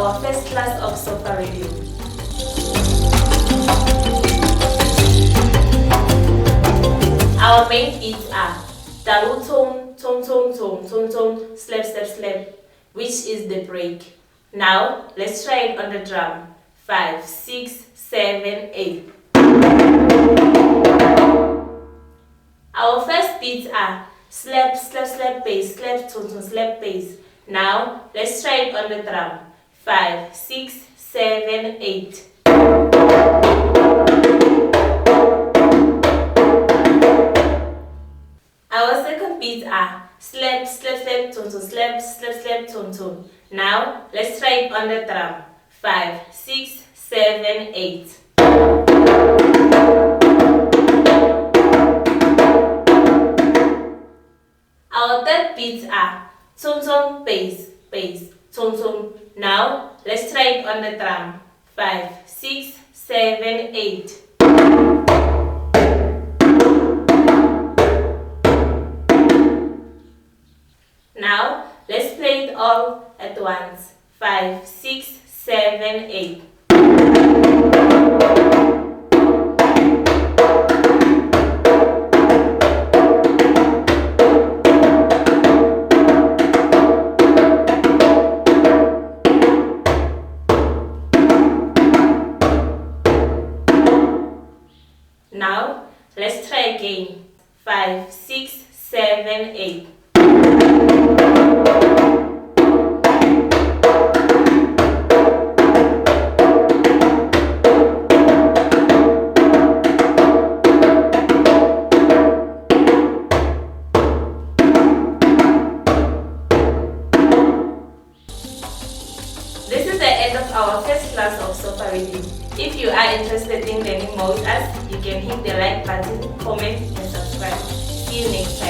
our first class of sofa review. Our main beats are daru tong, tong tong tong, tong tong, slap slap slap, which is the break. Now let's try it on the drum. 5, 6, 7, 8. Our first beats are slap slap slap bass, slap tong tong slap bass. Now let's try it on the drum. 5, 6, 7, 8. Our second beats are slap slap slap tong tong slap slap slap tong tong. Now let's try it on the drum. 5, 6, 7, 8. Our third beats are tong tong bass bass tong tong. Now let's try it on the drum. 5, 6, 7, 8. Now let's play it all at once. 5, 6, 7, 8. Now let's try again. 5, 6, 7, 8. This is the end of our first class of sofa review. If you are interested in learning more with us, you can hit the like button, comment and subscribe. See you next time.